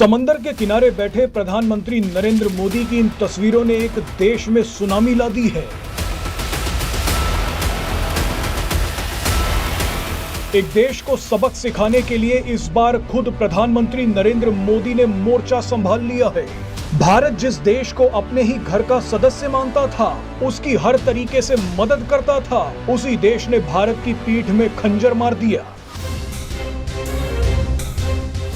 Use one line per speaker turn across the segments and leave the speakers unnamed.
समंदर के किनारे बैठे प्रधानमंत्री नरेंद्र मोदी की इन तस्वीरों ने एक देश में सुनामी ला दी है। एक देश को सबक सिखाने के लिए इस बार खुद प्रधानमंत्री नरेंद्र मोदी ने मोर्चा संभाल लिया है। भारत जिस देश को अपने ही घर का सदस्य मानता था, उसकी हर तरीके से मदद करता था, उसी देश ने भारत की पीठ में खंजर मार दिया।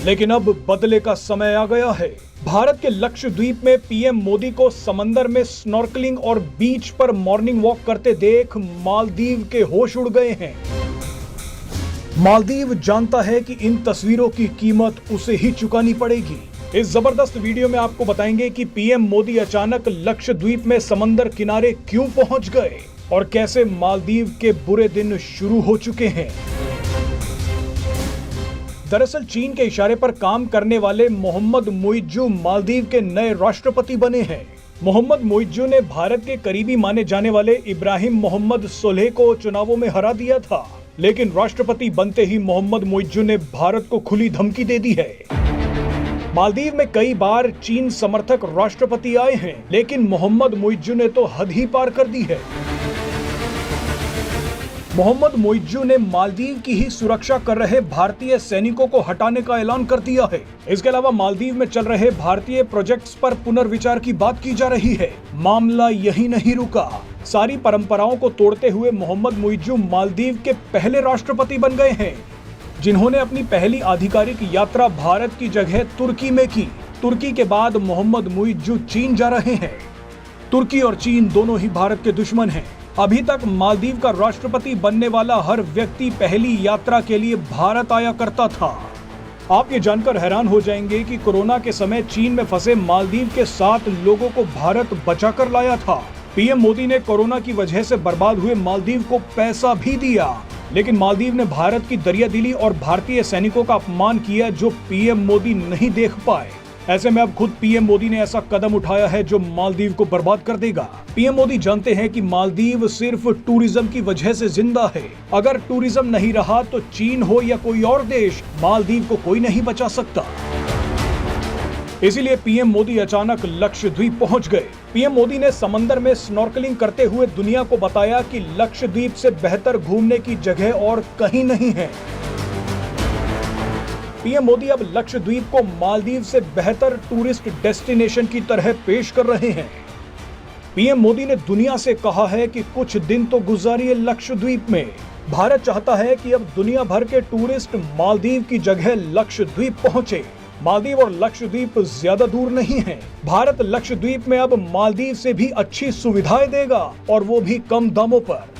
लेकिन अब बदले का समय आ गया है। भारत के लक्षद्वीप में पीएम मोदी को समंदर में स्नॉर्कलिंग और बीच पर मॉर्निंग वॉक करते देख मालदीव के होश उड़ गए हैं। मालदीव जानता है कि इन तस्वीरों की कीमत उसे ही चुकानी पड़ेगी। इस जबरदस्त वीडियो में आपको बताएंगे कि पीएम मोदी अचानक लक्षद्वीप में समंदर किनारे क्यों पहुंच गए और कैसे मालदीव के बुरे दिन शुरू हो चुके हैं। दरअसल चीन के इशारे पर काम करने वाले मोहम्मद मुइज्जू मालदीव के नए राष्ट्रपति बने हैं। मोहम्मद मुइज्जू ने भारत के करीबी माने जाने वाले इब्राहिम मोहम्मद सोलेह को चुनावों में हरा दिया था, लेकिन राष्ट्रपति बनते ही मोहम्मद मुइज्जू ने भारत को खुली धमकी दे दी है। मालदीव में कई बार चीन समर्थक राष्ट्रपति आए हैं, लेकिन मोहम्मद मुइज्जू ने तो हद ही पार कर दी है। मोहम्मद मुइज्जू ने मालदीव की ही सुरक्षा कर रहे भारतीय सैनिकों को हटाने का ऐलान कर दिया है। इसके अलावा मालदीव में चल रहे भारतीय प्रोजेक्ट्स पर पुनर्विचार की बात की जा रही है। मामला यही नहीं रुका। सारी परंपराओं को तोड़ते हुए मोहम्मद मुइज्जू मालदीव के पहले राष्ट्रपति बन गए हैं, जिन्होंने अपनी पहली आधिकारिक यात्रा भारत की जगह तुर्की में की। तुर्की के बाद मोहम्मद मुइज्जू चीन जा रहे हैं। तुर्की और चीन दोनों ही भारत के दुश्मन हैं। अभी तक मालदीव का राष्ट्रपति बनने वाला हर व्यक्ति पहली यात्रा के लिए भारत आया करता था। आप ये जानकर हैरान हो जाएंगे कि कोरोना के समय चीन में फंसे मालदीव के 7 लोगों को भारत बचाकर लाया था। पीएम मोदी ने कोरोना की वजह से बर्बाद हुए मालदीव को पैसा भी दिया, लेकिन मालदीव ने भारत की दरियादिली और भारतीय सैनिकों का अपमान किया, जो पीएम मोदी नहीं देख पाए। ऐसे में अब खुद पीएम मोदी ने ऐसा कदम उठाया है जो मालदीव को बर्बाद कर देगा। पीएम मोदी जानते हैं कि मालदीव सिर्फ टूरिज्म की वजह से जिंदा है। अगर टूरिज्म नहीं रहा तो चीन हो या कोई और देश, मालदीव को कोई नहीं बचा सकता। इसीलिए पीएम मोदी अचानक लक्षद्वीप पहुंच गए। पीएम मोदी ने समंदर में स्नॉर्कलिंग करते हुए दुनिया को बताया कि लक्षद्वीप से बेहतर घूमने की जगह और कहीं नहीं है। पीएम मोदी अब लक्षद्वीप को मालदीव से बेहतर टूरिस्ट डेस्टिनेशन की तरह पेश कर रहे हैं। पीएम मोदी ने दुनिया से कहा है कि कुछ दिन तो गुजारिए लक्षद्वीप में। भारत चाहता है कि अब दुनिया भर के टूरिस्ट मालदीव की जगह लक्षद्वीप पहुंचे। मालदीव और लक्षद्वीप ज्यादा दूर नहीं है। भारत लक्षद्वीप में अब मालदीव से भी अच्छी सुविधाएं देगा, और वो भी कम दामों पर।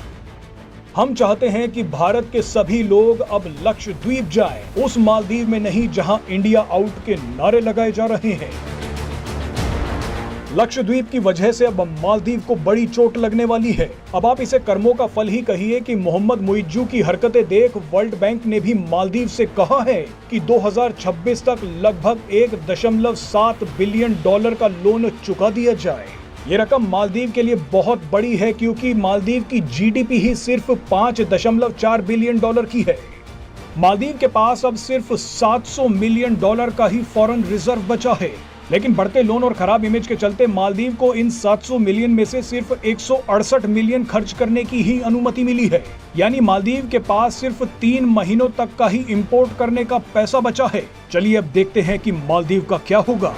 हम चाहते हैं कि भारत के सभी लोग अब लक्षद्वीप जाएं, उस मालदीव में नहीं जहां इंडिया आउट के नारे लगाए जा रहे हैं। लक्षद्वीप की वजह से अब मालदीव को बड़ी चोट लगने वाली है। अब आप इसे कर्मों का फल ही कहिए कि मोहम्मद मुइज्जू की हरकतें देख वर्ल्ड बैंक ने भी मालदीव से कहा है कि 2026 तक लगभग $1.7 बिलियन का लोन चुका दिया जाए। ये रकम मालदीव के लिए बहुत बड़ी है, क्योंकि मालदीव की जीडीपी ही सिर्फ $5.4 बिलियन की है। मालदीव के पास अब सिर्फ $700 मिलियन का ही फॉरेन रिजर्व बचा है, लेकिन बढ़ते लोन और खराब इमेज के चलते मालदीव को इन 700 मिलियन में से सिर्फ 168 मिलियन खर्च करने की ही अनुमति मिली है। यानी मालदीव के पास सिर्फ 3 महीनों तक का ही इंपोर्ट करने का पैसा बचा है। चलिए अब देखते हैं कि मालदीव का क्या होगा।